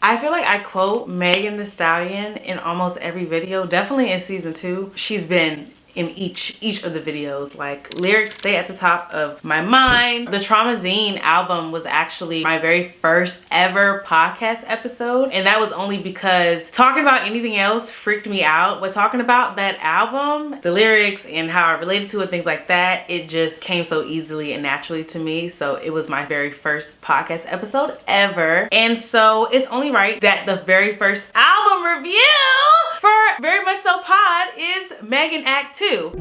I feel like I quote Megan Thee Stallion in almost every video, definitely in season 2. She's been in each of the videos. Like, lyrics stay at the top of my mind. The Traumazine album was actually my very first ever podcast episode, and that was only because talking about anything else freaked me out, but talking about that album, the lyrics and how I related to it, things like that, it just came so easily and naturally to me. So it was my very first podcast episode ever, and so it's only right that the very first album review for Very Much So Pod is Megan ACT II.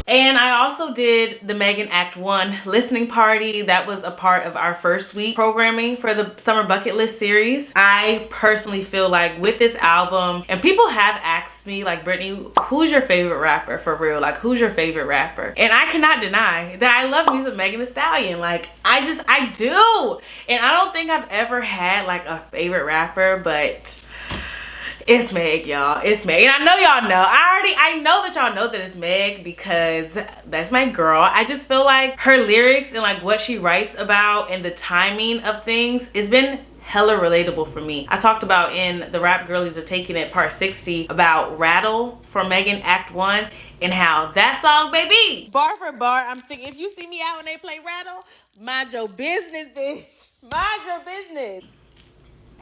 And I also did the Megan ACT I listening party. That was a part of our first week programming for the Summer Bucket List series. I personally feel like with this album, and people have asked me, like, Brittany, who's your favorite rapper for real? Like, who's your favorite rapper? And I cannot deny that I love me some Megan Thee Stallion. Like, I do. And I don't think I've ever had like a favorite rapper, but it's Meg, y'all. It's Meg. And I know y'all know. I know that y'all know that it's Meg because that's my girl. I just feel like her lyrics and like what she writes about and the timing of things, it's been hella relatable for me. I talked about in the Rap Girlies Are Taking It part 60 about Rattle for Megan ACT I and how that song, baby, bar for bar, I'm singing. If you see me out when they play Rattle, mind your business, bitch. Mind your business.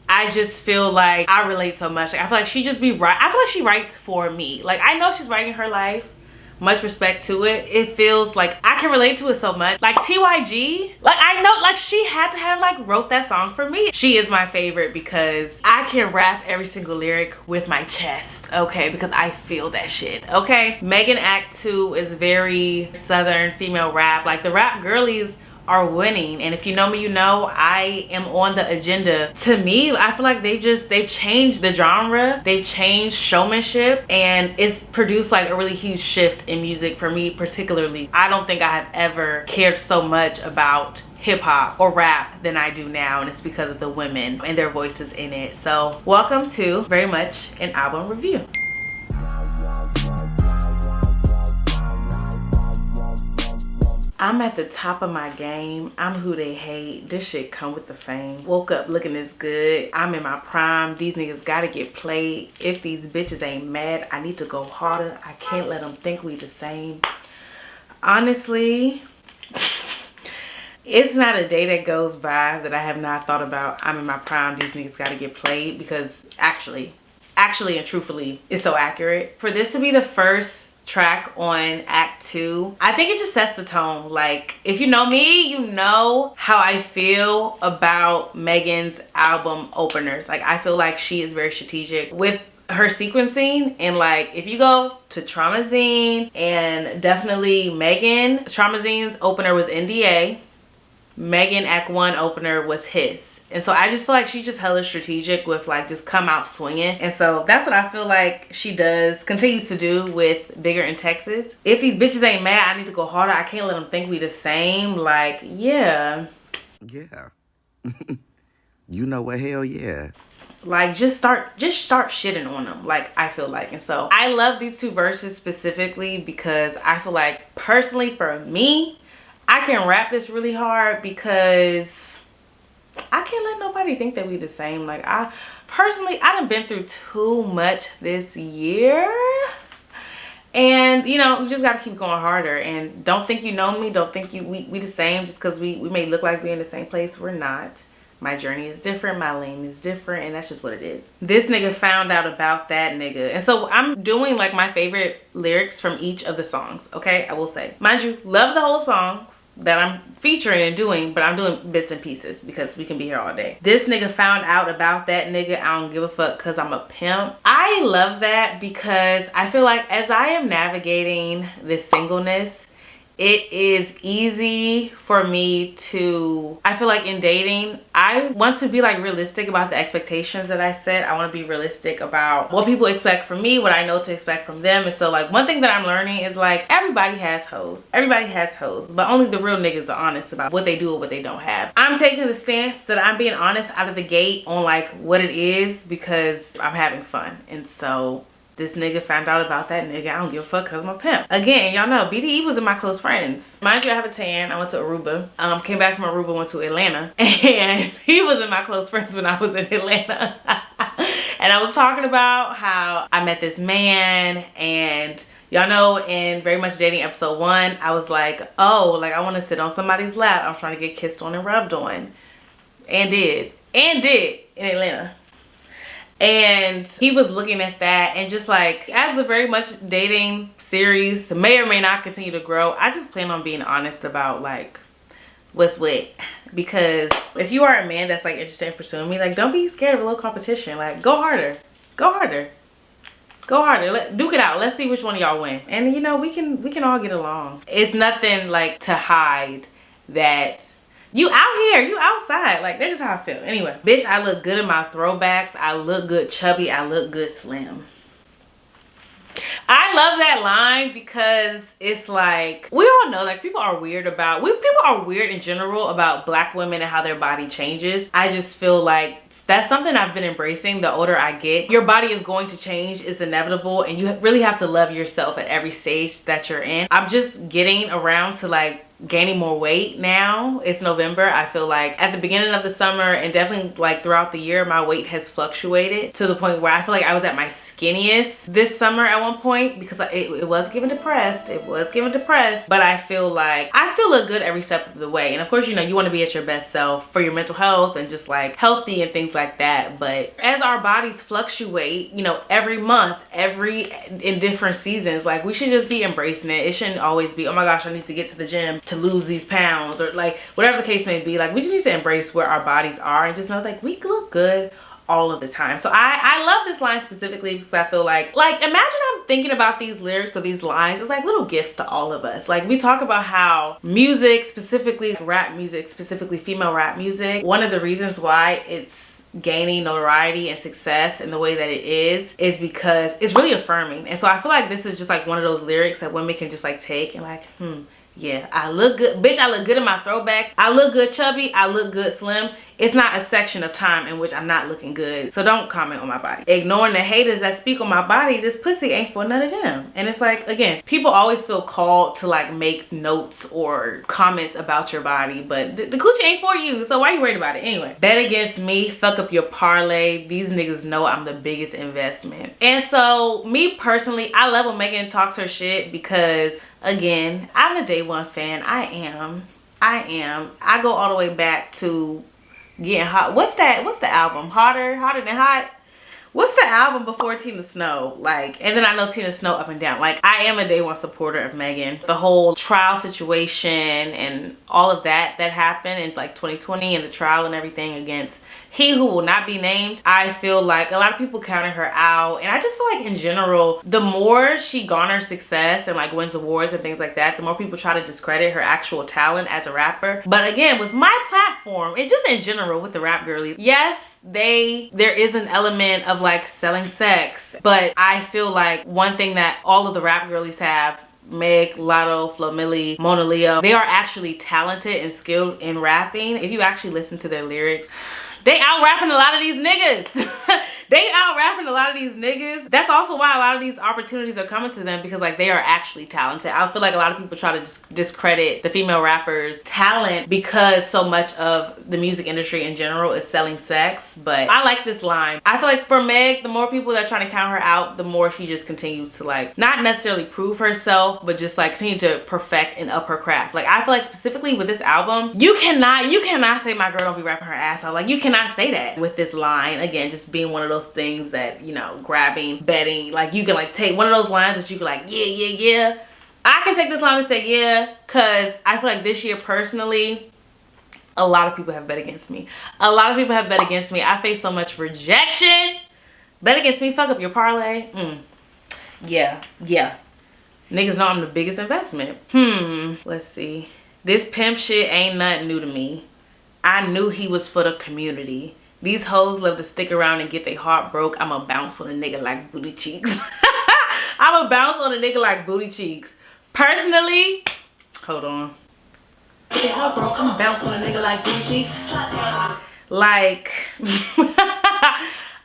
I just feel like I relate so much. Like, I feel like she just be right. I feel like she writes for me. Like, I know she's writing her life. Much respect to it. It feels like I can relate to it so much. Like TYG, like I know, like she had to have like wrote that song for me. She is my favorite because I can rap every single lyric with my chest, okay? Because I feel that shit, okay? Megan ACT II is very Southern female rap. Like the Rap Girlies are winning, and if you know me, you know I am on the agenda. To me, I feel like they've changed the genre, they've changed showmanship, and it's produced like a really huge shift in music for me particularly. I don't think I have ever cared so much about hip-hop or rap than I do now, and it's because of the women and their voices in it. So welcome to Very Much an Album Review. I'm at the top of my game. I'm who they hate. This shit come with the fame. Woke up looking this good. I'm in my prime. These niggas gotta get played. If these bitches ain't mad, I need to go harder. I can't let them think we the same. Honestly, it's not a day that goes by that I have not thought about I'm in my prime. These niggas gotta get played, because actually and truthfully, it's so accurate. For this to be the first track on ACT II, I think it just sets the tone. Like, if you know me, you know how I feel about Megan's album openers. Like, I feel like she is very strategic with her sequencing, and like if you go to Traumazine, and definitely Megan, Traumazine's opener was NDA, Megan ACT I opener was His. And so I just feel like she's just hella strategic with like just come out swinging. And so that's what I feel like she continues to do with Bigger in Texas. If these bitches ain't mad, I need to go harder. I can't let them think we the same. Like, yeah. Yeah. You know what? Hell yeah. Like, just start shitting on them, like, I feel like. And so I love these two verses specifically because I feel like personally for me, I can rap this really hard because I can't let nobody think that we the same. Like, I done been through too much this year. And, you know, we just got to keep going harder. And don't think you know me. Don't think we the same just because we may look like we're in the same place. We're not. My journey is different. My lane is different. And that's just what it is. This nigga found out about that nigga. And so I'm doing like my favorite lyrics from each of the songs. Okay, I will say. Mind you, love the whole songs that I'm featuring and doing, but I'm doing bits and pieces because we can be here all day. This nigga found out about that nigga. I don't give a fuck because I'm a pimp. I love that because I feel like as I am navigating this singleness, it is easy for me to, I feel like in dating, I want to be like realistic about the expectations that I set. I want to be realistic about what people expect from me, what I know to expect from them. And so like one thing that I'm learning is like everybody has hoes. Everybody has hoes, but only the real niggas are honest about what they do or what they don't have. I'm taking the stance that I'm being honest out of the gate on like what it is because I'm having fun. And so this nigga found out about that nigga. I don't give a fuck because I'm a pimp. Again, y'all know BDE was in my close friends. Mind you, I have a tan. I went to Aruba. Came back from Aruba, went to Atlanta. And he was in my close friends when I was in Atlanta. And I was talking about how I met this man, and y'all know in Very Much Dating episode 1, I was like, oh, like I want to sit on somebody's lap. I'm trying to get kissed on and rubbed on. And did in Atlanta. And he was looking at that, and just like, as the Very Much Dating series may or may not continue to grow, I just plan on being honest about like what's what. Because if you are a man that's like interested in pursuing me, like don't be scared of a little competition. Like go harder, go harder, go harder. Duke it out. Let's see which one of y'all win. And you know, we can all get along. It's nothing like to hide that you out here, you outside. Like that's just how I feel. Anyway, bitch, I look good in my throwbacks. I look good chubby. I look good slim. I love that line because it's like, we all know like people are weird in general about black women and how their body changes. I just feel like that's something I've been embracing the older I get. Your body is going to change, it's inevitable, and you really have to love yourself at every stage that you're in. I'm just getting around to like gaining more weight now. It's November. I feel like at the beginning of the summer and definitely like throughout the year, my weight has fluctuated to the point where I feel like I was at my skinniest this summer at one point, because it was giving depressed. It was giving depressed, but I feel like I still look good every step of the way. And of course, you know, you want to be at your best self for your mental health and just like healthy and things like that. But as our bodies fluctuate, you know, every month, in different seasons, like we should just be embracing it. It shouldn't always be, oh my gosh, I need to get to the gym to lose these pounds, or like whatever the case may be. Like we just need to embrace where our bodies are and just know like we look good all of the time. So I love this line specifically because I feel like imagine I'm thinking about these lyrics or these lines. It's like little gifts to all of us. Like we talk about how music, specifically rap music, specifically female rap music, one of the reasons why it's gaining notoriety and success in the way that it is because it's really affirming. And so I feel like this is just like one of those lyrics that women can just like take and like, yeah, I look good. Bitch, I look good in my throwbacks. I look good chubby. I look good slim. It's not a section of time in which I'm not looking good. So don't comment on my body. Ignoring the haters that speak on my body, this pussy ain't for none of them. And it's like, again, people always feel called to like make notes or comments about your body, but the coochie ain't for you. So why you worried about it? Anyway, bet against me, fuck up your parlay. These niggas know I'm the biggest investment. And so me personally, I love when Megan talks her shit because, again, I'm a day one fan. I am. I go all the way back to Getting Hot. What's the album? Hotter Than Hot? What's the album before Tina Snow? Like, and then I know Tina Snow up and down. Like, I am a day one supporter of Megan. The whole trial situation and all of that happened in like 2020 and the trial and everything against he who will not be named. I feel like a lot of people counted her out, and I just feel like in general, the more she garners success and like wins awards and things like that, the more people try to discredit her actual talent as a rapper. But again, with my platform and just in general with the rap girlies, yes, there is an element of like selling sex, but I feel like one thing that all of the rap girlies have, Meg, Lotto, Flo Milli, Mona Leo, they are actually talented and skilled in rapping. If you actually listen to their lyrics, they out rapping a lot of these niggas. They out rapping a lot of these niggas. That's also why a lot of these opportunities are coming to them, because like they are actually talented. I feel like a lot of people try to discredit the female rappers' talent because so much of the music industry in general is selling sex. But I like this line. I feel like for Meg, the more people that are trying to count her out, the more she just continues to like not necessarily prove herself, but just like continue to perfect and up her craft. Like I feel like specifically with this album, you cannot say my girl don't be rapping her ass off. Like you cannot say that with this line. Again, just being one of those things that, you know, grabbing, betting, like you can like take one of those lines that you can like, yeah. I can take this line and say yeah, because I feel like this year personally, a lot of people have bet against me. A lot of people have bet against me. I face so much rejection. Bet against me, fuck up your parlay. Yeah. Niggas know I'm the biggest investment. Let's see. This pimp shit ain't nothing new to me. I knew he was for the community. These hoes love to stick around and get their heart broke. I'ma bounce on a nigga like booty cheeks. I'ma bounce on a nigga like booty cheeks. Personally, hold on. Get their heart broke. I'ma bounce on a nigga like booty cheeks. Like,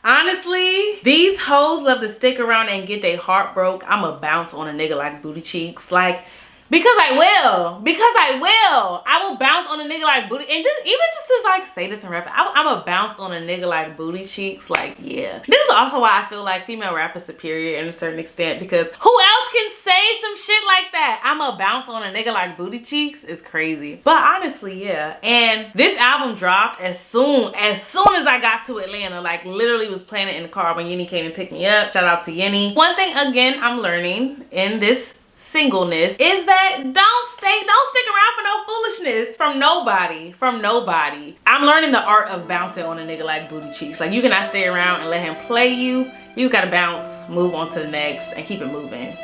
Honestly, these hoes love to stick around and get their heart broke. I'ma bounce on a nigga like booty cheeks. Like, because I will. Because I will. I will bounce on a nigga like booty. And just, even just to like say this in rap, I'ma bounce on a nigga like booty cheeks. Like, yeah. This is also why I feel like female rap is superior in a certain extent. Because who else can say some shit like that? I'ma bounce on a nigga like booty cheeks is crazy. But honestly, yeah. And this album dropped as soon as I got to Atlanta. Like, literally was playing it in the car when Yenny came and picked me up. Shout out to Yenny. One thing, again, I'm learning in this singleness is that don't stick around for no foolishness from nobody. I'm learning the art of bouncing on a nigga like booty cheeks. Like, you cannot stay around and let him play you. You just gotta bounce, move on to the next, and keep it moving.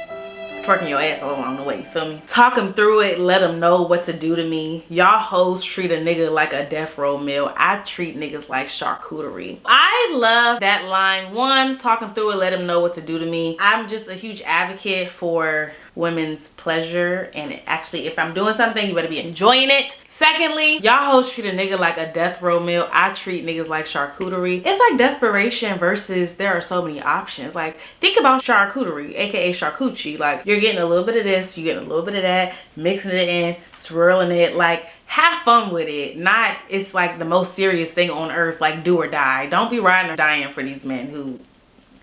Twerking your ass all along the way, feel me? Talk him through it, let him know what to do to me. Y'all hoes treat a nigga like a death row meal. I treat niggas like charcuterie. I love that line. One, talk him through it, let him know what to do to me. I'm just a huge advocate for women's pleasure, and actually, if I'm doing something, you better be enjoying it. Secondly, y'all hoes treat a nigga like a death row meal. I treat niggas like charcuterie. It's like desperation versus there are so many options. Like, think about charcuterie, aka charcuterie. Like, you're getting a little bit of this, you're getting a little bit of that, mixing it in, swirling it. Like, have fun with it. Not, it's like the most serious thing on earth, like do or die. Don't be riding or dying for these men who,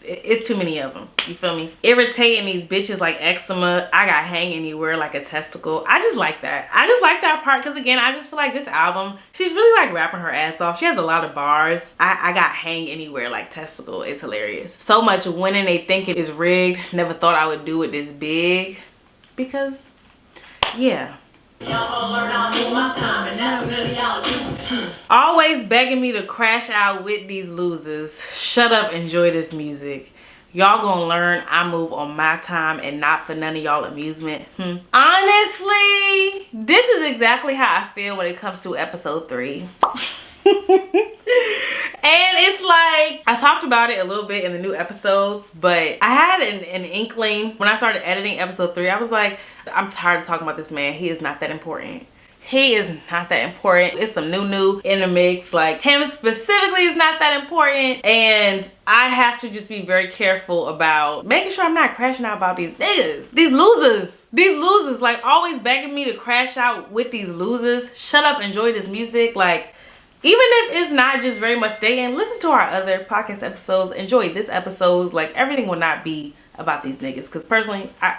it's too many of them. You feel me? Irritating these bitches like eczema. I got hang anywhere like a testicle. I just like that. I just like that part because, again, I just feel like this album, she's really like rapping her ass off. She has a lot of bars. I got hang anywhere like testicle. It's hilarious. So much winning they think it is rigged. Never thought I would do it this big. Because, yeah. Always begging me to crash out with these losers. Shut up, enjoy this music. Y'all gonna learn I move on my time and not for none of y'all amusement. Honestly, this is exactly how I feel when it comes to episode 3. And it's like, I talked about it a little bit in the new episodes, but I had an inkling when I started editing episode 3. I was like, I'm tired of talking about this man. He is not that important. He is not that important. It's some new in the mix. Like, him specifically is not that important. And I have to just be very careful about making sure I'm not crashing out about these niggas. These losers. These losers. Like, always begging me to crash out with these losers. Shut up, enjoy this music. Like, even if it's not just very much dating, listen to our other podcast episodes. Enjoy this episode. Like, everything will not be about these niggas. Because personally, I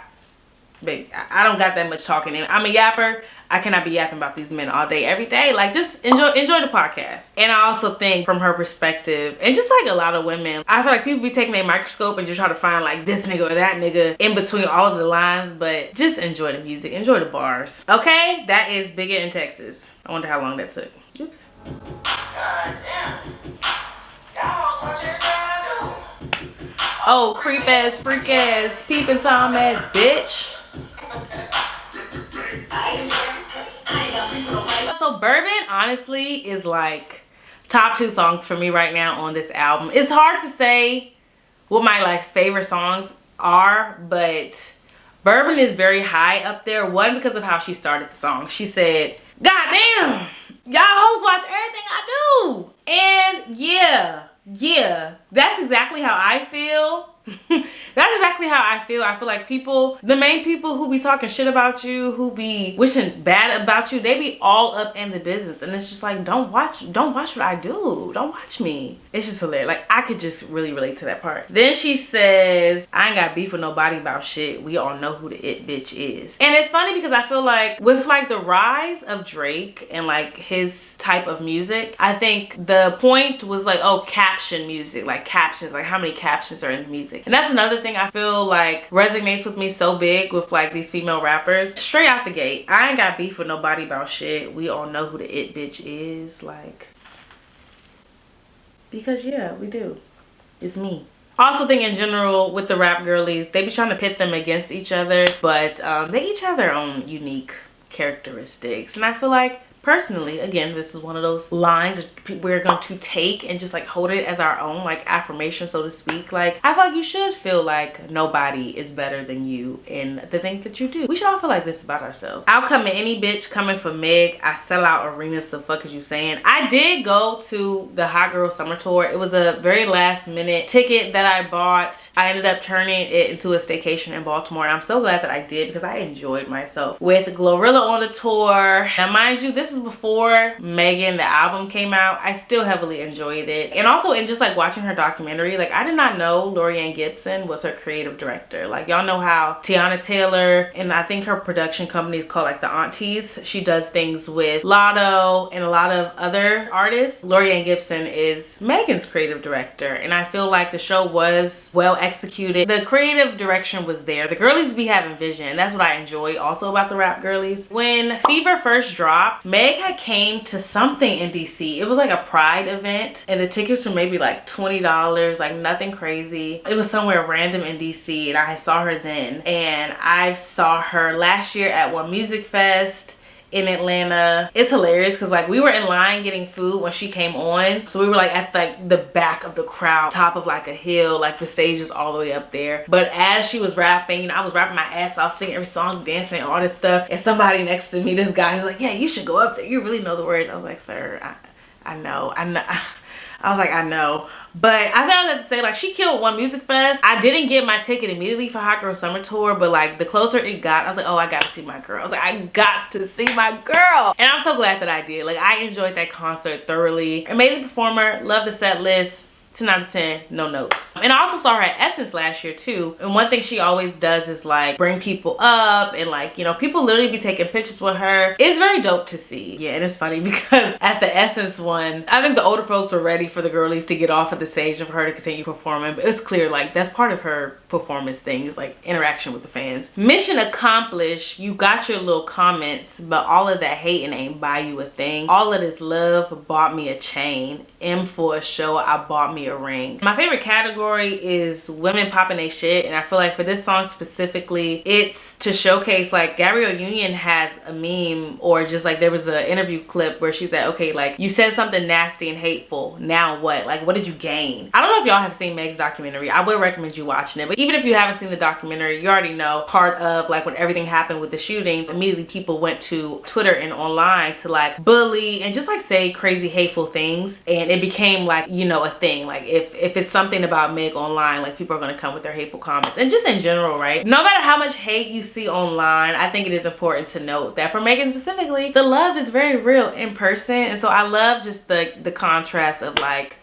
don't got that much talking in. I'm a yapper. I cannot be yapping about these men all day, every day. Like, just enjoy the podcast. And I also think from her perspective, and just like a lot of women, I feel like people be taking a microscope and just try to find like this nigga or that nigga in between all of the lines. But just enjoy the music, enjoy the bars. Okay, that is Bigger in Texas. I wonder how long that took. Oops. God damn. Oh, creep ass, freak ass, peeping Tom ass bitch. So Bourbon honestly is like top 2 songs for me right now on this album. It's hard to say what my like favorite songs are, but Bourbon is very high up there. One, because of how she started the song. She said, God damn, y'all hoes watch everything I do. And yeah, that's exactly how I feel. That's exactly how I feel. I feel like people, the main people who be talking shit about you, who be wishing bad about you, they be all up in the business. And it's just like, don't watch what I do. Don't watch me. It's just hilarious. Like, I could just really relate to that part. Then she says, I ain't got beef with nobody about shit. We all know who the it bitch is. And it's funny because I feel like with like the rise of Drake and like his type of music, I think the point was like, oh, caption music, like captions, like how many captions are in the music. And that's another thing I feel like resonates with me so big with like these female rappers. Straight out the gate, I ain't got beef with nobody about shit. We all know who the it bitch is. Like, because yeah, we do. It's me. Also think in general with the rap girlies, they be trying to pit them against each other, but they each have their own unique characteristics. And I feel like personally, again, this is one of those lines that we're going to take and just like hold it as our own like affirmation, so to speak. Like, I feel like you should feel like nobody is better than you in the things that you do. We should all feel like this about ourselves. I'll come in any bitch coming for Meg. I sell out arenas. The fuck is you saying? I did go to the Hot Girl Summer Tour. It was a very last minute ticket that I bought. I ended up turning it into a staycation in Baltimore, and I'm so glad that I did because I enjoyed myself with Glorilla on the tour. Now mind you, this is before Megan the album came out. I still heavily enjoyed it, and also in just like watching her documentary, like I did not know Lorianne Gibson was her creative director. Like, y'all know how Tiana Taylor, and I think her production company is called like the Aunties, she does things with Lotto and a lot of other artists. Lorianne Gibson is Megan's creative director, and I feel like the show was well executed. The creative direction was there. The girlies be having vision, and that's what I enjoy also about the rap girlies. When Fever first dropped, Meg had came to something in DC. It was like a Pride event, and the tickets were maybe like $20, like nothing crazy. It was somewhere random in DC, and I saw her then, and I saw her last year at One Music Fest in Atlanta. It's hilarious because like we were in line getting food when she came on, so we were like at like the back of the crowd, top of like a hill, like the stage is all the way up there. But as she was rapping, you know, I was rapping my ass off, singing every song, dancing, all this stuff, and somebody next to me, this guy, was like, yeah, you should go up there, you really know the words. I was like, sir, I know. I was like, I know. But I had to say, like, she killed One Music Fest. I didn't get my ticket immediately for Hot Girl Summer Tour, but like the closer it got, I was like, oh, I gotta see my girl. I was like, I got to see my girl. And I'm so glad that I did. Like, I enjoyed that concert thoroughly. Amazing performer, love the set list. 10 out of 10, no notes. And I also saw her at Essence last year too. And one thing she always does is like bring people up, and like, you know, people literally be taking pictures with her. It's very dope to see. Yeah, and it's funny because at the Essence one, I think the older folks were ready for the girlies to get off of the stage and for her to continue performing. But it's clear like that's part of her performance thing, is like interaction with the fans. Mission accomplished. You got your little comments, but all of that hating ain't buy you a thing. All of this love bought me a chain. M for a show, I bought me a ring. My favorite category is women popping their shit, and I feel like for this song specifically, it's to showcase like Gabrielle Union has a meme, or just like there was an interview clip where she said, okay, like you said something nasty and hateful, now what? Like, what did you gain? I don't know if y'all have seen Meg's documentary. I would recommend you watching it, but even if you haven't seen the documentary, you already know part of like when everything happened with the shooting, immediately people went to Twitter and online to like bully and just like say crazy hateful things, and it became like, you know, a thing. Like if it's something about Meg online, like people are gonna come with their hateful comments, and just in general, right? No matter how much hate you see online, I think it is important to note that for Megan specifically, the love is very real in person. And so I love just the contrast of like,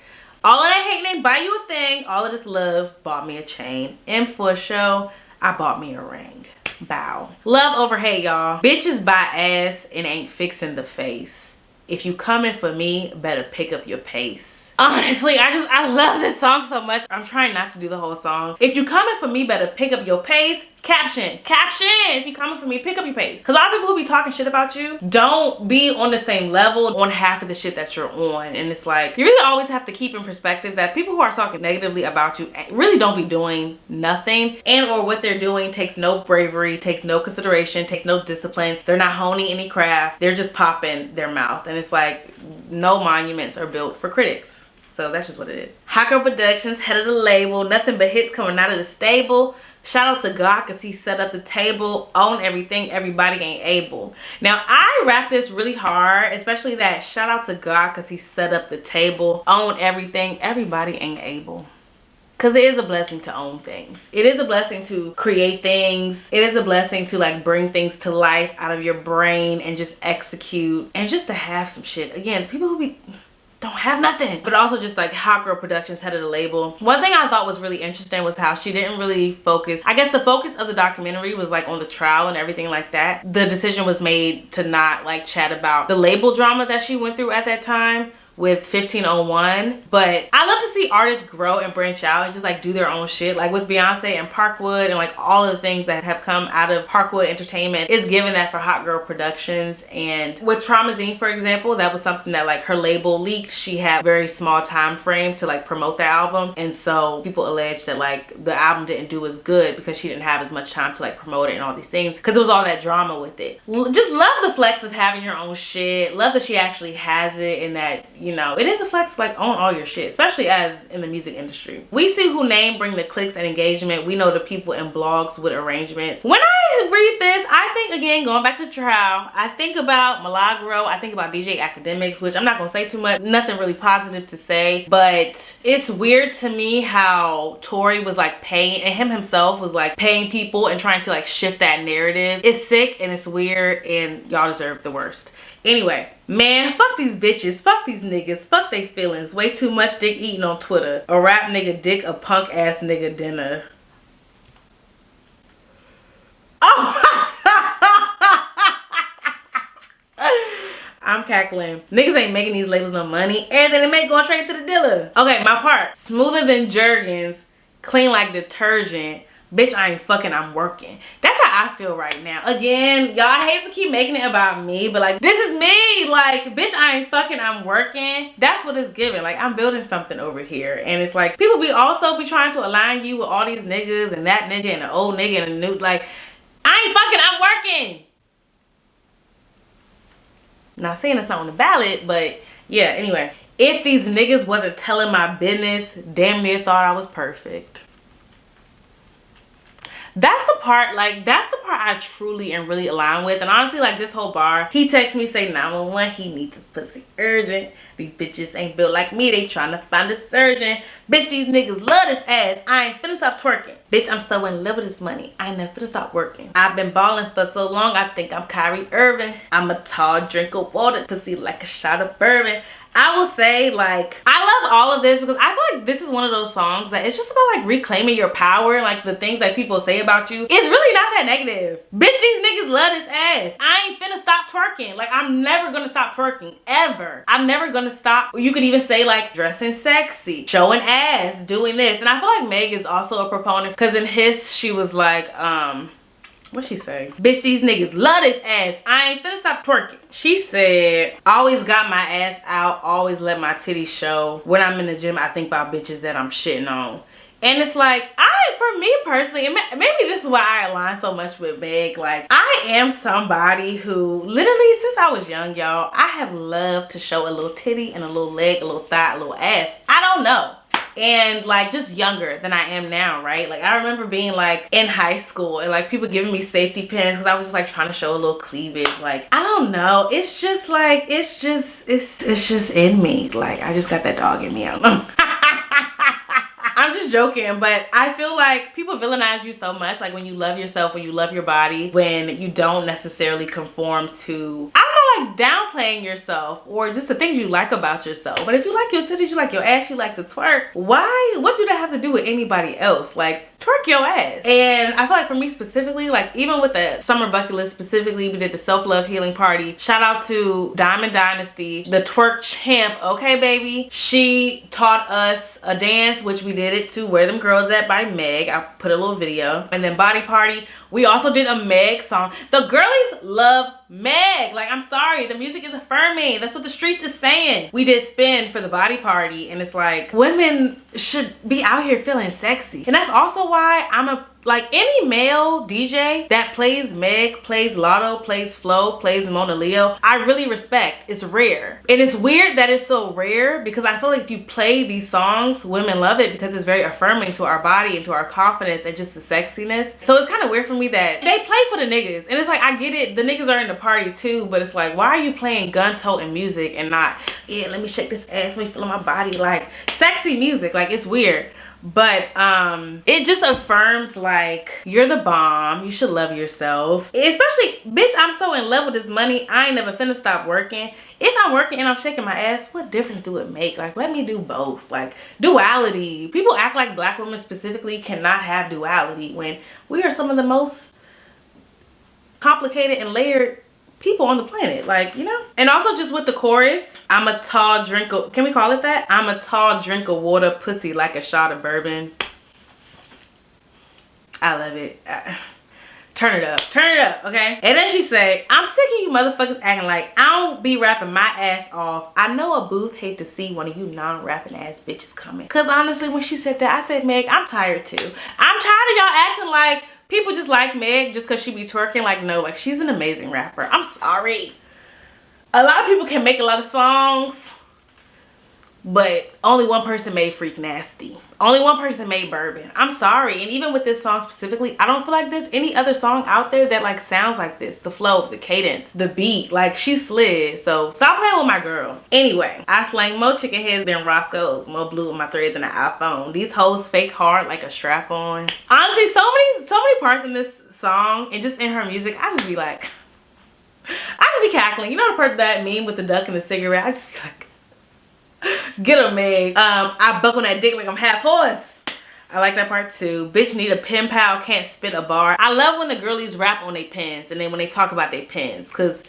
all of that hate ain't buy you a thing, all of this love bought me a chain. And for a show, I bought me a ring. Bow. Love over hate, y'all. Bitches buy ass and ain't fixing the face. If you coming for me, better pick up your pace. Honestly, I love this song so much. I'm trying not to do the whole song. If you coming for me, better pick up your pace. Caption. If you coming for me, pick up your pace. Because a lot of people who be talking shit about you don't be on the same level on half of the shit that you're on. And it's like, you really always have to keep in perspective that people who are talking negatively about you really don't be doing nothing, and or what they're doing takes no bravery, takes no consideration, takes no discipline. They're not honing any craft. They're just popping their mouth. And it's like, no monuments are built for critics. So that's just what it is. Hot Girl Productions, head of the label, nothing but hits coming out of the stable. Shout out to God because he set up the table, own everything, everybody ain't able. Now I rap this really hard, especially that shout out to God because he set up the table, own everything, everybody ain't able. Because it is a blessing to own things. It is a blessing to create things. It is a blessing to like bring things to life out of your brain and just execute, and just to have some shit. Again, people who don't have nothing. But also just like Hot Girl Productions, head of the label. One thing I thought was really interesting was how she didn't really focus. I guess the focus of the documentary was like on the trial and everything like that. The decision was made to not like chat about the label drama that she went through at that time, with 1501, but I love to see artists grow and branch out and just like do their own shit. Like with Beyonce and Parkwood and like all of the things that have come out of Parkwood Entertainment is given that for Hot Girl Productions. And with Traumazine, for example, that was something that like her label leaked. She had a very small time frame to like promote the album, and so people allege that like the album didn't do as good because she didn't have as much time to like promote it and all these things because it was all that drama with it. Just love the flex of having your own shit. Love that she actually has it, and that, you know, it is a flex to like own all your shit, especially as in the music industry. We see who name bring the clicks and engagement. We know the people in blogs with arrangements. When I read this, I think, again, going back to trial, I think about Milagro, I think about DJ Academics, which I'm not gonna say too much, nothing really positive to say, but it's weird to me how Tory was like paying, and him himself was like paying people and trying to like shift that narrative. It's sick and it's weird, and y'all deserve the worst. Anyway, man, fuck these bitches, fuck these niggas, fuck they feelings. Way too much dick eating on Twitter. A rap nigga dick, a punk ass nigga dinner. Oh! I'm cackling. Niggas ain't making these labels no money. Everything they make going straight to the dealer. Okay, my part. Smoother than Jergens, clean like detergent. Bitch, I ain't fucking, I'm working. That's how I feel right now. Again, y'all hate to keep making it about me, but like, this is me. Like, bitch, I ain't fucking, I'm working. That's what it's giving. Like, I'm building something over here. And it's like, people also be trying to align you with all these niggas and that nigga and the old nigga and the new. Like, I ain't fucking, I'm working. Not saying it's not on the ballot, but yeah, anyway. If these niggas wasn't telling my business, damn near thought I was perfect. That's the part, like, that's the part I truly and really align with. And honestly, like, this whole bar, he texts me, say 911, he needs his pussy urgent. These bitches ain't built like me, they trying to find a surgeon. Bitch, these niggas love this ass, I ain't finna stop twerking. Bitch, I'm so in love with this money, I ain't never finna stop working. I've been balling for so long, I think I'm Kyrie Irving. I'm a tall drink of water, pussy like a shot of bourbon. I will say, like, I love all of this because I feel like this is one of those songs that it's just about like reclaiming your power and like the things that people say about you. It's really not that negative. Bitch, these niggas love this ass. I ain't finna stop twerking. Like, I'm never gonna stop twerking, ever. I'm never gonna stop. You could even say like dressing sexy, showing ass, doing this. And I feel like Meg is also a proponent because in his, she was like, what'd she say? Bitch, these niggas love this ass. I ain't finna stop twerking. She said, always got my ass out, always let my titties show. When I'm in the gym, I think about bitches that I'm shitting on. And it's like, for me personally, and maybe this is why I align so much with Meg. Like, I am somebody who literally, since I was young, y'all, I have loved to show a little titty and a little leg, a little thigh, a little ass. I don't know. And like, just younger than I am now, right? Like, I remember being like in high school and like people giving me safety pins because I was just like trying to show a little cleavage. Like, I don't know, it's just like, it's just in me. Like, I just got that dog in me, I don't know. I'm just joking, but I feel like people villainize you so much, like when you love yourself, when you love your body, when you don't necessarily conform to, I don't know, like downplaying yourself or just the things you like about yourself. But if you like your titties, you like your ass, you like to twerk, why? What do that have to do with anybody else? Like, twerk your ass. And I feel like for me specifically, like even with the summer bucket list specifically, we did the self-love healing party. Shout out to Diamond Dynasty, the twerk champ. Okay, baby. She taught us a dance, which we did it to Where Them Girls At by Meg. I put a little video. And then Body Party, we also did a Meg song. The girlies love Meg. Like, I'm sorry, the music is affirming. That's what the streets is saying. We did Spin for the Body Party, and it's like, women should be out here feeling sexy. And that's also why I'm a, like, any male DJ that plays Meg, plays Lotto, plays Flo, plays Mona Leo, I really respect. It's rare. And it's weird that it's so rare because I feel like if you play these songs, women love it because it's very affirming to our body and to our confidence and just the sexiness. So it's kind of weird for me that they play for the niggas. And it's like, I get it, the niggas are in the party too, but it's like, why are you playing gun-toting music and not, yeah, let me shake this ass, let me feel my body, like sexy music? Like, it's weird. But it just affirms like, you're the bomb, you should love yourself. Especially, bitch, I'm so in love with this money, I ain't never finna stop working. If I'm working and I'm shaking my ass, what difference do it make? Like, let me do both. Like, duality. People act like black women specifically cannot have duality when we are some of the most complicated and layered people on the planet, like, you know. And also just with the chorus, I'm a tall drink of, can we call it that? I'm a tall drink of water, pussy like a shot of bourbon. I love it. Turn it up, okay? And then she say, I'm sick of you motherfuckers acting like I don't be rapping my ass off. I know a booth hate to see one of you non-rapping ass bitches coming. Cause honestly, when she said that, I said, Meg, I'm tired too. I'm tired of y'all acting like people just like Meg just cause she be twerking. Like, no, like, she's an amazing rapper. I'm sorry. A lot of people can make a lot of songs, but only one person made Freak Nasty. Only one person made Bourbon. I'm sorry. And even with this song specifically, I don't feel like there's any other song out there that like sounds like this. The flow, the cadence, the beat. Like, she slid. So stop playing with my girl. Anyway, I slang more chicken heads than Roscoe's. More blue in my thread than an iPhone. These hoes fake hard like a strap on. Honestly, so many parts in this song and just in her music, I just be like, I just be cackling. You know the part that meme with the duck and the cigarette? I just be like, get her, Meg. I buck on that dick like I'm half horse. I like that part too. Bitch need a pen pal, can't spit a bar. I love when the girlies rap on their pens and then when they talk about their pens, because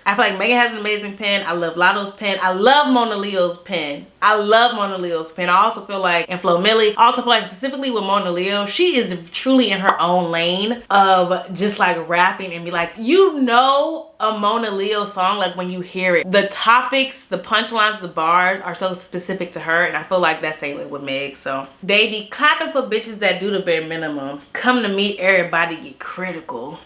I feel like Megan has an amazing pen. I love Lotto's pen. I love Mona Leo's pen. I love Mona Leo's pen. I also feel like, and Flo Milli, I also feel like specifically with Mona Leo, she is truly in her own lane of just like rapping and be like, you know, a Mona Leo song, like when you hear it, the topics, the punchlines, the bars are so specific to her, and I feel like that's same way with Meg. So they be clapping for bitches that do the bare minimum. Come to meet everybody, get critical.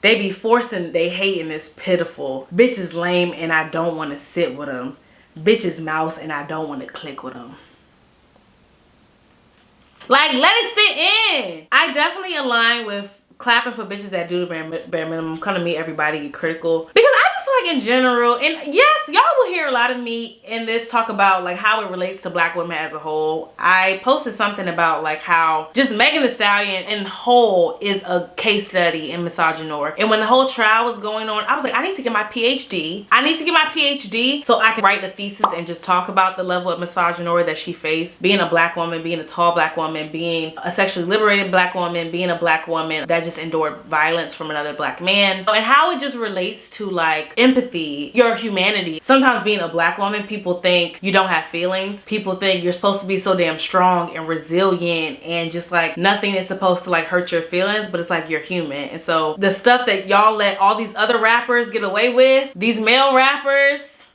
They be forcing they hate and it's pitiful. Bitch is lame and I don't want to sit with them. Bitch is mouse and I don't want to click with them. Like, let it sit in. I definitely align with clapping for bitches that do the bare minimum. Come to meet everybody, get critical. Because I just feel like in general, and yes, y'all will hear a lot of me in this talk about like how it relates to black women as a whole. I posted something about like how just Megan Thee Stallion in whole is a case study in misogynoir. And when the whole trial was going on, I was like, I need to get my PhD. I need to get my PhD so I can write the thesis and just talk about the level of misogynoir that she faced. Being a black woman, being a tall black woman, being a sexually liberated black woman, being a black woman that just endured violence from another black man, and how it just relates to like empathy, your humanity. Sometimes being a black woman, people think you don't have feelings. People think you're supposed to be so damn strong and resilient and just like nothing is supposed to like hurt your feelings, but it's like you're human. And so the stuff that y'all let all these other rappers get away with, these male rappers,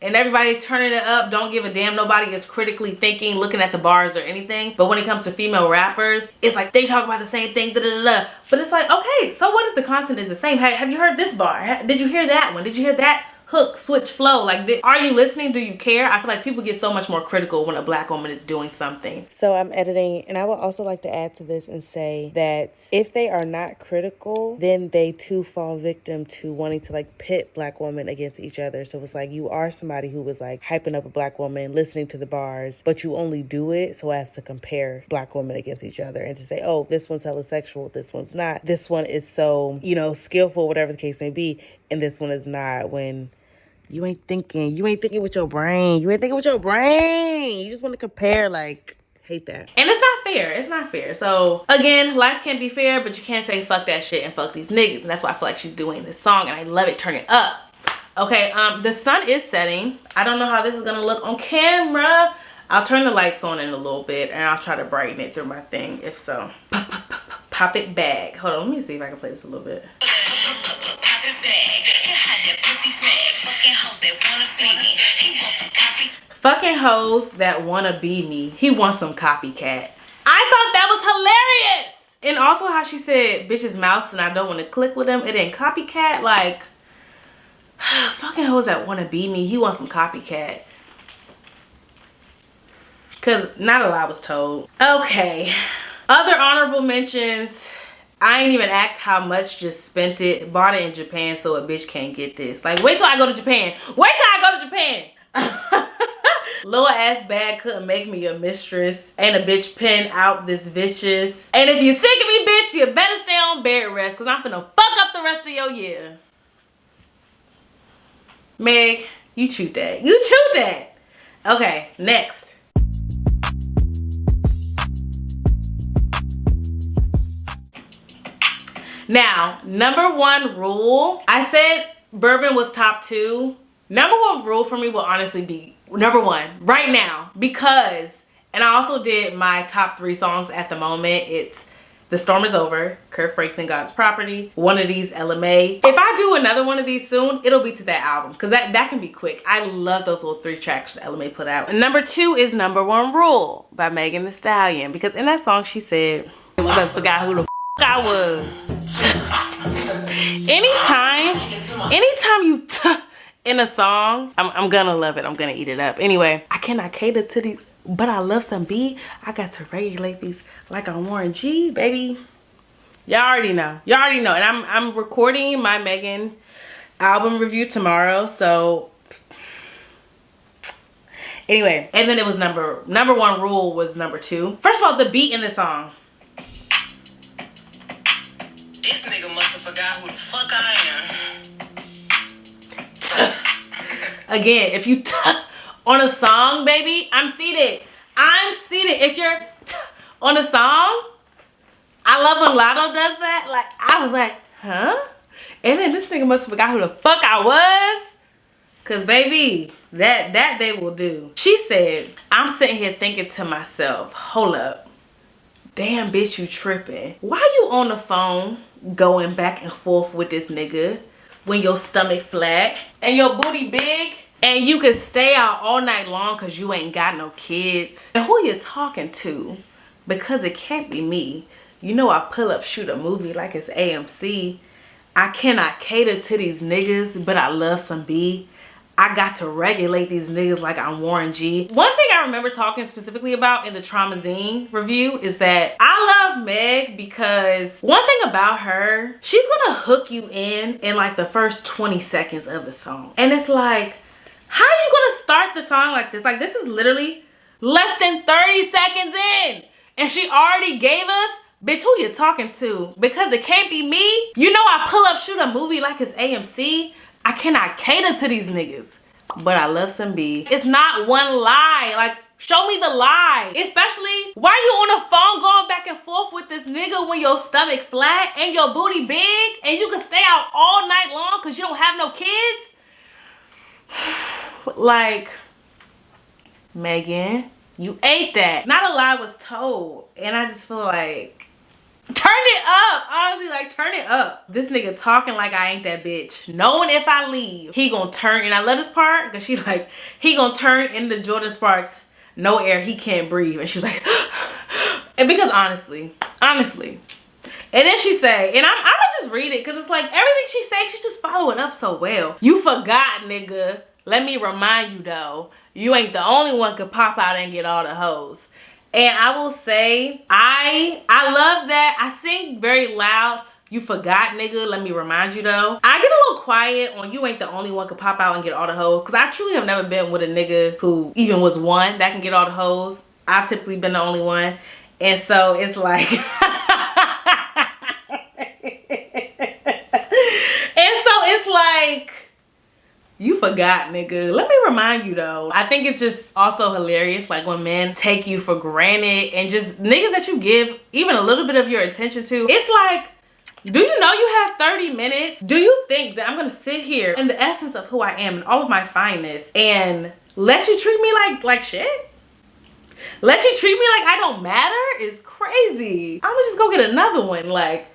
and everybody turning it up, don't give a damn. Nobody is critically thinking, looking at the bars or anything. But when it comes to female rappers, it's like they talk about the same thing, da da da. But it's like, okay, so what if the content is the same? Hey, have you heard this bar? Did you hear that one? Did you hear that hook, switch, flow? Like, are you listening? Do you care? I feel like people get so much more critical when a black woman is doing something. So I'm editing, and I would also like to add to this and say that if they are not critical, then they too fall victim to wanting to like pit black women against each other. So it's like you are somebody who was like hyping up a black woman, listening to the bars, but you only do it so as to compare black women against each other and to say, oh, this one's hella sexual, this one's not. This one is so, you know, skillful, whatever the case may be, and this one is not. When you ain't thinking with your brain. You ain't thinking with your brain. You just want to compare, like, hate that. And it's not fair. It's not fair. So again, life can't be fair, but you can't say fuck that shit and fuck these niggas. And that's why I feel like she's doing this song, and I love it. Turn it up. Okay, the sun is setting. I don't know how this is gonna look on camera. I'll turn the lights on in a little bit, and I'll try to brighten it through my thing, if so. Pop it back. Hold on, let me see if I can play this a little bit. Fucking hoes that wanna be me. He wants some copycat. I thought that was hilarious. And also how she said bitches mouths and I don't want to click with them. It ain't copycat. Like, fucking hoes that wanna be me. He wants some copycat. Cause not a lot was told. Okay. Other honorable mentions. I ain't even asked how much, just spent it. Bought it in Japan so a bitch can't get this. Like, wait till I go to Japan. Wait till I go to Japan. Lower ass bag couldn't make me your mistress. Ain't a bitch pin out this vicious. And if you sick of me, bitch, you better stay on bed rest, cause I'm finna fuck up the rest of your year. Meg, you chewed that. You chewed that. Okay, next. Now, number one rule. I said Bourbon was top 2. Number one rule for me will honestly be number 1 right now, because, and I also did my top 3 songs at the moment. It's The Storm Is Over, Kirk Franklin, God's Property, One of These, LMA. If I do another one of these soon, it'll be to that album, because that can be quick. I love those little 3 tracks LMA put out. And number 2 is Number One Rule by Megan Thee Stallion, because in that song she said, I forgot who the I was. anytime you in a song, I'm gonna love it. I'm gonna eat it up. Anyway, I cannot cater to these, but I love some B. I got to regulate these like I'm Warren G, baby. Y'all already know. Y'all already know. And I'm recording my Megan album review tomorrow. So anyway, and then it was number one rule was number 2. First of all, the beat in the song. This nigga must have forgot who the fuck I am. Again, if you on a song, baby, I'm seated. I'm seated. If you're on a song, I love when Lotto does that. Like, I was like, huh? And then this nigga must have forgot who the fuck I was. Cause baby, that they will do. She said, I'm sitting here thinking to myself, hold up. Damn, bitch, you tripping. Why you on the phone going back and forth with this nigga when your stomach flat and your booty big and you can stay out all night long because you ain't got no kids? And who you talking to? Because it can't be me. You know I pull up, shoot a movie like it's AMC. I cannot cater to these niggas, but I love some B. I got to regulate these niggas like I'm Warren G. One thing I remember talking specifically about in the Traumazine review is that I love Meg because one thing about her, she's gonna hook you in like the first 20 seconds of the song. And it's like, how are you gonna start the song like this? Like, this is literally less than 30 seconds in. And she already gave us, bitch, who you talking to? Because it can't be me. You know I pull up, shoot a movie like it's AMC. I cannot cater to these niggas, but I love some B. It's not one lie. Like, show me the lie. Especially, why you on the phone going back and forth with this nigga when your stomach flat and your booty big and you can stay out all night long because you don't have no kids? Like, Megan, you ate that. Not a lie was told. And I just feel like, turn it up. Honestly, like, turn it up. This nigga talking like I ain't that bitch. Knowing if I leave, he gonna turn. And I love this part because she's like, he gonna turn into Jordan Sparks. No air, he can't breathe. And she was like, and because honestly. And then she say, and I'm gonna just read it because it's like everything she say, she just follow it up so well. You forgot, nigga. Let me remind you though, you ain't the only one could pop out and get all the hoes. And I will say, I love that. I sing very loud. You forgot, nigga. Let me remind you though. I get a little quiet on you ain't the only one could pop out and get all the hoes. Because I truly have never been with a nigga who even was one that can get all the hoes. I've typically been the only one. And so it's like, and so it's like, you forgot, nigga. Let me remind you though. I think it's just also hilarious, like when men take you for granted and just niggas that you give even a little bit of your attention to. It's like, do you know you have 30 minutes? Do you think that I'm gonna sit here in the essence of who I am and all of my fineness and let you treat me like shit? Let you treat me like I don't matter is crazy. I'm gonna just go get another one. Like,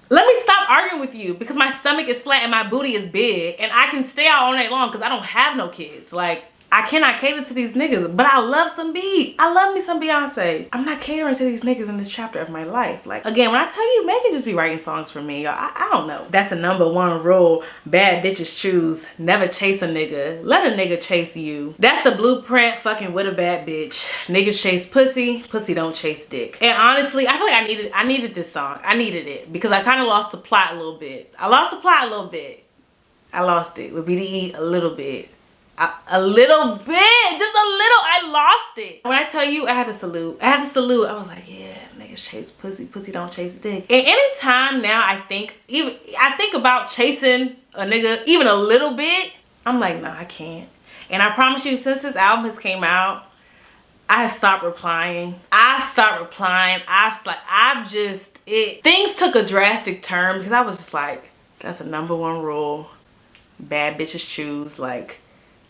let me stop arguing with you because my stomach is flat and my booty is big and I can stay out all night long because I don't have no kids. Like, I cannot cater to these niggas, but I love some B. I love me some Beyonce. I'm not catering to these niggas in this chapter of my life. Like, again, when I tell you, Megan just be writing songs for me, y'all. I don't know. That's a number one rule. Bad bitches choose. Never chase a nigga. Let a nigga chase you. That's the blueprint fucking with a bad bitch. Niggas chase pussy. Pussy don't chase dick. And honestly, I feel like I needed this song. I needed it because I kind of lost the plot a little bit. I lost the plot a little bit. I lost it with BDE a little bit. A little bit, just a little. I lost it. When I tell you, I had to salute. I was like, yeah, niggas chase pussy. Pussy don't chase dick. And anytime now I think about chasing a nigga even a little bit, I'm like, nah, I can't. And I promise you, since this album has came out, I've stopped replying. Things took a drastic turn because I was just like, that's a #1 rule. Bad bitches choose. Like,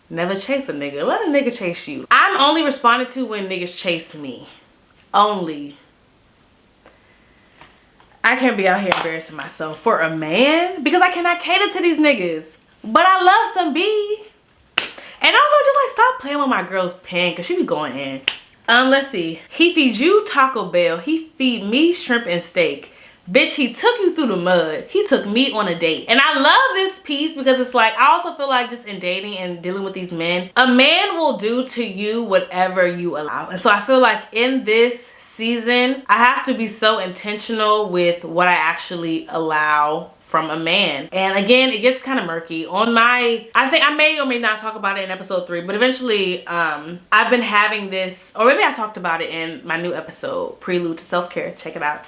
never chase a nigga. Let a nigga chase you. I'm only responding to when niggas chase me. Only. I can't be out here embarrassing myself for a man because I cannot cater to these niggas. But I love some B. And also just like stop playing with my girl's pen because she be going in. Let's see. He feeds you Taco Bell. He feed me shrimp and steak. Bitch, he took you through the mud. He took me on a date. And I love this piece because it's like, I also feel like just in dating and dealing with these men, a man will do to you whatever you allow. And so I feel like in this season, I have to be so intentional with what I actually allow from a man. And again, it gets kind of murky. I think I may or may not talk about it in episode 3, but eventually I've been having this, or maybe I talked about it in my new episode, Prelude to Self-Care. Check it out.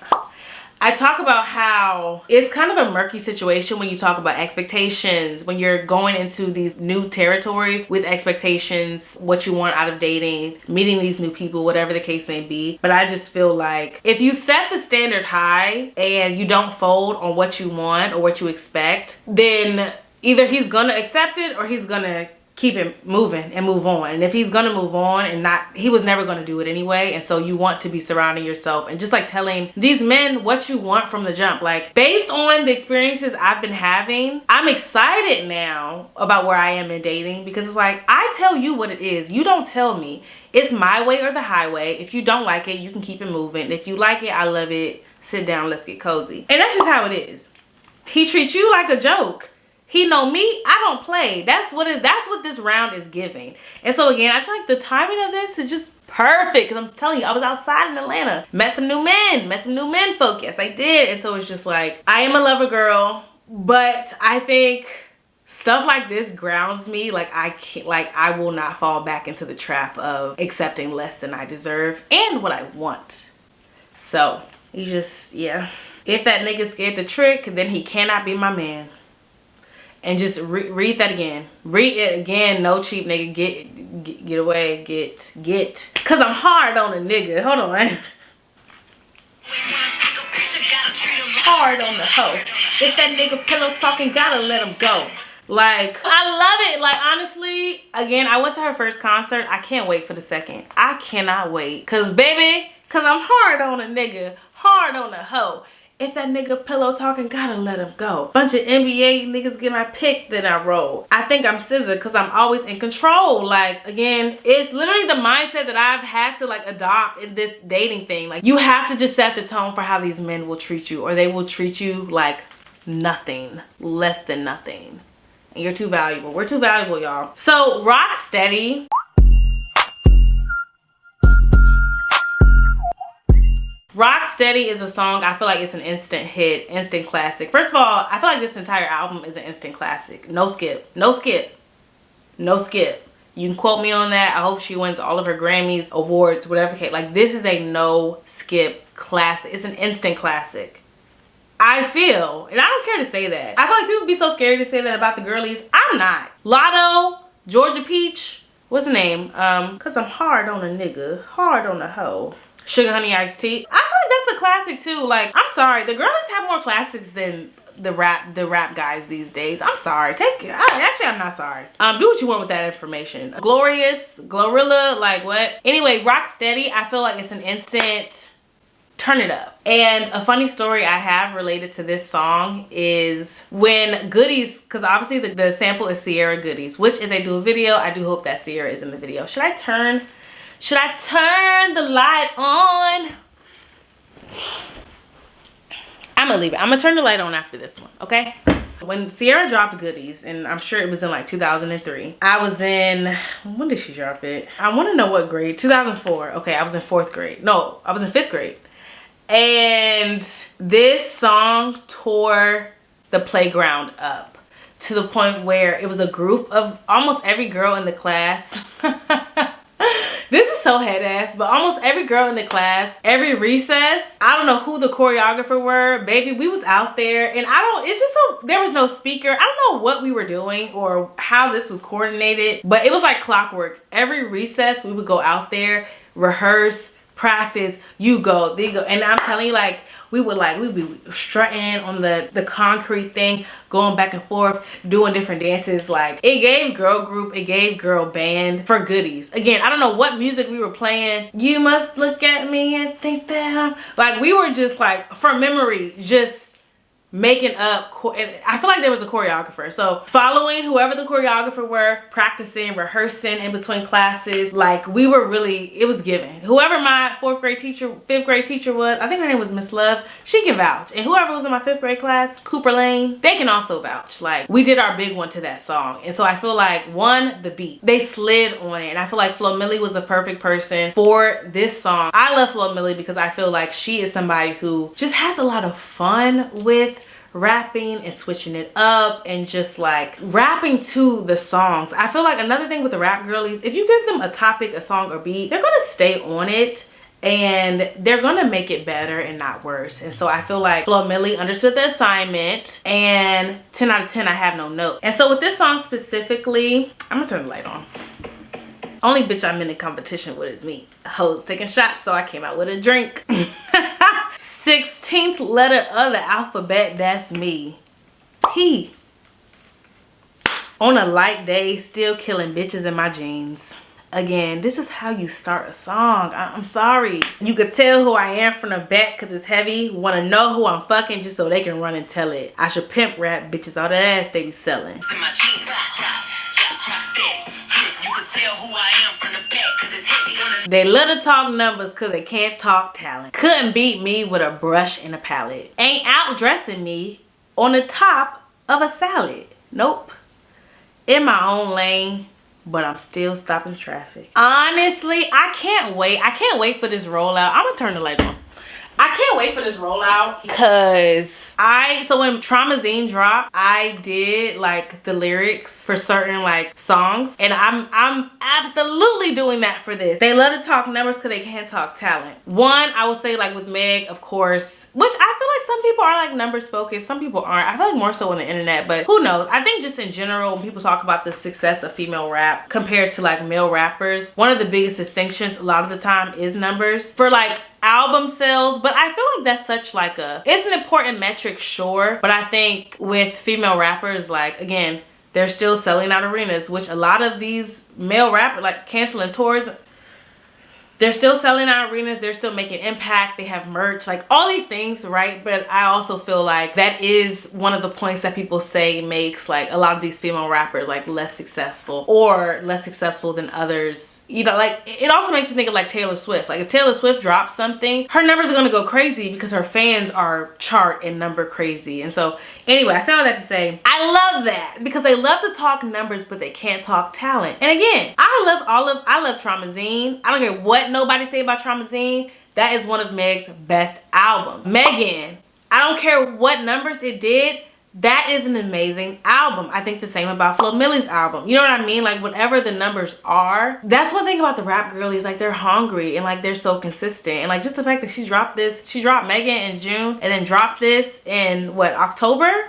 I talk about how it's kind of a murky situation when you talk about expectations, when you're going into these new territories with expectations, what you want out of dating, meeting these new people, whatever the case may be. But I just feel like if you set the standard high and you don't fold on what you want or what you expect, then either he's gonna accept it or he's gonna keep it moving and move on. And if he's gonna move on and he was never gonna do it anyway. And so you want to be surrounding yourself and just like telling these men what you want from the jump. Like based on the experiences I've been having, I'm excited now about where I am in dating because it's like, I tell you what it is. You don't tell me. It's my way or the highway. If you don't like it, you can keep it moving. If you like it, I love it. Sit down, let's get cozy. And that's just how it is. He treats you like a joke. He know me, I don't play. That's what this round is giving. And so again, I feel like the timing of this is just perfect. Because I'm telling you, I was outside in Atlanta. Met some new men folk. Yes, I did. And so it's just like, I am a lover girl. But I think stuff like this grounds me. Like I will not fall back into the trap of accepting less than I deserve and what I want. So you just, yeah. If that nigga's scared to trick, then he cannot be my man. And just read that again. Read it again. No cheap nigga. Get away. Get. Cause I'm hard on a nigga. Hold on. Hard on the hoe. If that nigga pillow talking, gotta let him go. Like, I love it. Like, honestly, again, I went to her first concert. I can't wait for the second. I cannot wait. Cause baby, cause I'm hard on a nigga. Hard on a hoe. If that nigga pillow talking, gotta let him go. Bunch of NBA niggas get my pick, then I roll. I think I'm SZA because I'm always in control. Like, again, it's literally the mindset that I've had to like adopt in this dating thing. Like, you have to just set the tone for how these men will treat you, or they will treat you like nothing, less than nothing. And you're too valuable. We're too valuable, y'all. So, Rock Steady. Rock Steady is a song, I feel like it's an instant hit, instant classic. First of all, I feel like this entire album is an instant classic. No skip, no skip, no skip. You can quote me on that. I hope she wins all of her Grammys, awards, whatever. Like, this is a no skip classic. It's an instant classic. I feel, and I don't care to say that. I feel like people be so scared to say that about the girlies. I'm not. Lotto, Georgia Peach, what's her name? Cause I'm hard on a nigga, hard on a hoe. Sugar Honey Iced Tea. I feel like that's a classic too. Like, I'm sorry, the girlies have more classics than the rap guys these days. I'm sorry. Actually, I'm not sorry. Do what you want with that information. Glorious, Glorilla, like what? Anyway, Rock Steady, I feel like it's an instant turn it up. And a funny story I have related to this song is when Goodies, because obviously the sample is Sierra Goodies, which if they do a video, I do hope that Sierra is in the video. Should I turn the light on? I'm gonna leave it. I'm gonna turn the light on after this one, okay? When Sierra dropped Goodies, and I'm sure it was in like 2003, I was in, when did she drop it? I wanna know what grade. 2004. Okay, I was in 4th grade. No, I was in 5th grade. And this song tore the playground up to the point where it was a group of almost every girl in the class. This is so head ass, but almost every girl in the class, every recess, I don't know who the choreographer were, baby, we was out there, and there was no speaker. I don't know what we were doing or how this was coordinated, but it was like clockwork. Every recess we would go out there rehearse, practice, you go, there you go. And I'm telling you, like, we'd be strutting on the concrete thing, going back and forth, doing different dances. Like, it gave girl group, it gave girl band for goodies. Again, I don't know what music we were playing. You must look at me and think that I'm... Like, we were just like, from memory, just making up. I feel like there was a choreographer, so following whoever the choreographer were, practicing, rehearsing in between classes. Like, we were really, it was given. Whoever my fifth grade teacher was, I think her name was Miss Love, she can vouch. And whoever was in my 5th grade class, Cooper Lane, they can also vouch. Like, we did our big one to that song. And so I feel like, one, the beat, they slid on it, and I feel like Flo Milli was a perfect person for this song. I love Flo Milli because I feel like she is somebody who just has a lot of fun with rapping and switching it up and just like rapping to the songs. I feel like another thing with the rap girlies, if you give them a topic, a song, or beat, they're gonna stay on it and they're gonna make it better and not worse. And so I feel like Flo Milli understood the assignment, and 10 out of 10, I have no note. And so with this song specifically, I'm gonna turn the light on. Only bitch I'm in a competition with is me. Hoes taking shots, so I came out with a drink. 16th letter of the alphabet, that's me. P. On a light day, still killing bitches in my jeans. Again, this is how you start a song. I'm sorry. You could tell who I am from the back because it's heavy. Want to know who I'm fucking just so they can run and tell it. I should pimp rap bitches, all that ass they be selling. In my jeans, rock steady. You could tell who I am from the back because it's heavy. They love to talk numbers because they can't talk talent. Couldn't beat me with a brush and a palette. Ain't outdressing me on the top of a salad. Nope. In my own lane, but I'm still stopping traffic. Honestly, I can't wait. I can't wait for this rollout. I'm gonna turn the light on. I can't wait for this rollout because so when Traumazine dropped, I did like the lyrics for certain like songs, and I'm absolutely doing that for this. They love to talk numbers because they can't talk talent. One, I would say like with Meg, of course, which I feel like some people are like numbers focused, some people aren't. I feel like more so on the internet, but who knows? I think just in general, when people talk about the success of female rap compared to like male rappers, one of the biggest distinctions a lot of the time is numbers. For like album sales, but I feel like that's such like it's an important metric, sure, but I think with female rappers, like, again, they're still selling out arenas, which a lot of these male rappers like canceling tours, they're still selling out arenas, they're still making impact, they have merch, like all these things, right? But I also feel like that is one of the points that people say makes like a lot of these female rappers like less successful or less successful than others. You know, like it also makes me think of like Taylor Swift. Like if Taylor Swift drops something, her numbers are gonna go crazy because her fans are chart and number crazy. And so anyway, I say all that to say, I love that because they love to talk numbers, but they can't talk talent. And again, I love Traumazine. I don't care what nobody say about Traumazine. That is one of Meg's best albums. Megan, I don't care what numbers it did. That is an amazing album. I think the same about Flo Milli's album. You know what I mean? Like whatever the numbers are. That's one thing about the rap girlies. Like they're hungry and like they're so consistent. And like just the fact that she dropped Megan in June and then dropped this in what, October?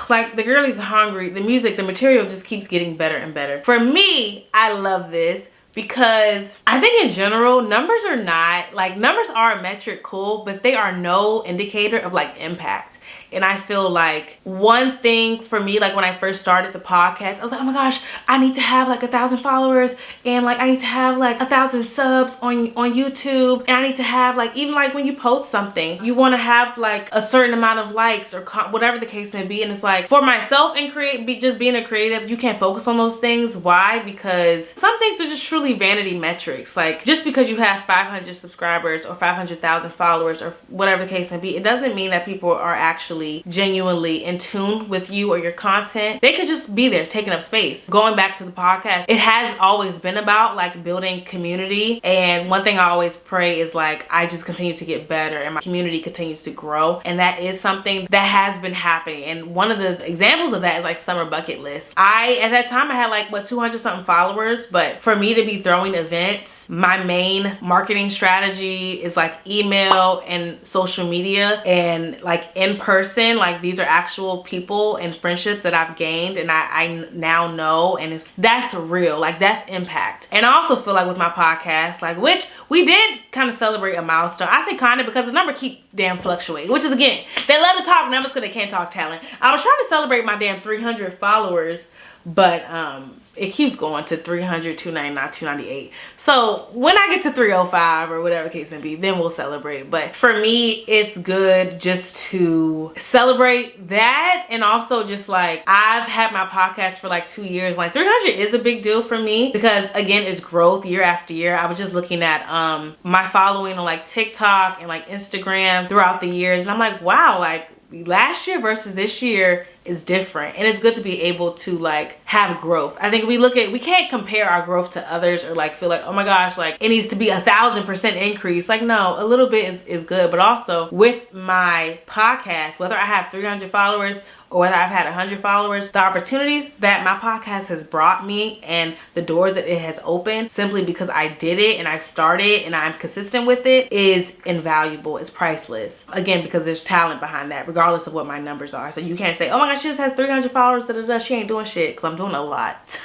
Like the girlies are hungry. The music, the material just keeps getting better and better. For me, I love this because I think in general, numbers are a metric, cool, but they are no indicator of like impact. And I feel like one thing for me, like when I first started the podcast, I was like, oh my gosh, I need to have like 1,000 followers, and like I need to have like 1,000 subs on YouTube, and I need to have like, even like when you post something, you want to have like a certain amount of likes or whatever the case may be. And it's like for myself and just being a creative, you can't focus on those things. Why? Because some things are just truly vanity metrics. Like just because you have 500 subscribers or 500,000 followers or whatever the case may be, it doesn't mean that people are actually genuinely in tune with you or your content. They could just be there taking up space. Going back to the podcast, it has always been about like building community, and one thing I always pray is like I just continue to get better and my community continues to grow, and that is something that has been happening. And one of the examples of that is like Summer Bucket List. At that time I had like 200 something followers, but for me to be throwing events, my main marketing strategy is like email and social media and like in person person. Like, these are actual people and friendships that I've gained and I now know, and that's real. Like, that's impact. And I also feel like with my podcast, like, which we did kind of celebrate a milestone. I say kind of because the number keep damn fluctuating, which is, again, they love to talk numbers because they can't talk talent. I was trying to celebrate my damn 300 followers, but it keeps going to 300, 299, 298. So when I get to 305 or whatever the case may be, then we'll celebrate. But for me, it's good just to celebrate that. And also just like, I've had my podcast for like 2 years. Like 300 is a big deal for me because, again, it's growth year after year. I was just looking at my following on like TikTok and like Instagram throughout the years. And I'm like, wow, like last year versus this year is different, and it's good to be able to like have growth. I think we can't compare our growth to others or like feel like, oh my gosh, like it needs to be 1,000% increase. Like, no, a little bit is good. But also with my podcast, whether I have 300 followers or whether I've had 100 followers, the opportunities that my podcast has brought me and the doors that it has opened simply because I did it and I've started and I'm consistent with it is invaluable. It's priceless. Again, because there's talent behind that, regardless of what my numbers are. So you can't say, oh my gosh, she just has 300 followers, she ain't doing shit, because I'm doing a lot.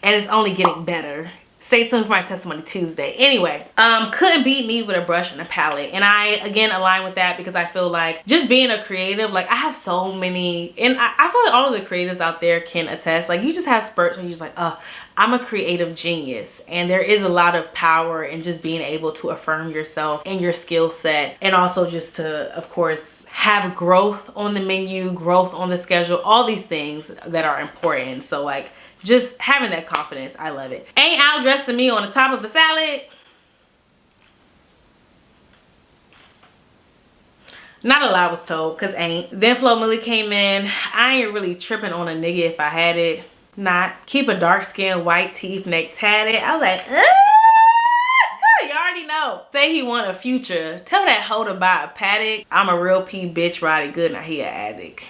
And it's only getting better. Stay tuned for my testimony Tuesday. Anyway, couldn't beat me with a brush and a palette. And I, again, align with that because I feel like just being a creative, like I have so many, and I feel like all of the creatives out there can attest. Like you just have spurts where you're just like, oh, I'm a creative genius. And there is a lot of power in just being able to affirm yourself and your skill set. And also just to, of course, have growth on the menu, growth on the schedule, all these things that are important. So like, just having that confidence, I love it. Ain't outdressing me on the top of a salad. Not a lie was told, cause ain't. Then Flo Millie came in. I ain't really tripping on a nigga if I had it. Not. Keep a dark skin, white teeth, neck tatted. I was like, you already know. Say he want a future. Tell that hoe to buy a paddock. I'm a real P bitch, ride it good, now he an addict.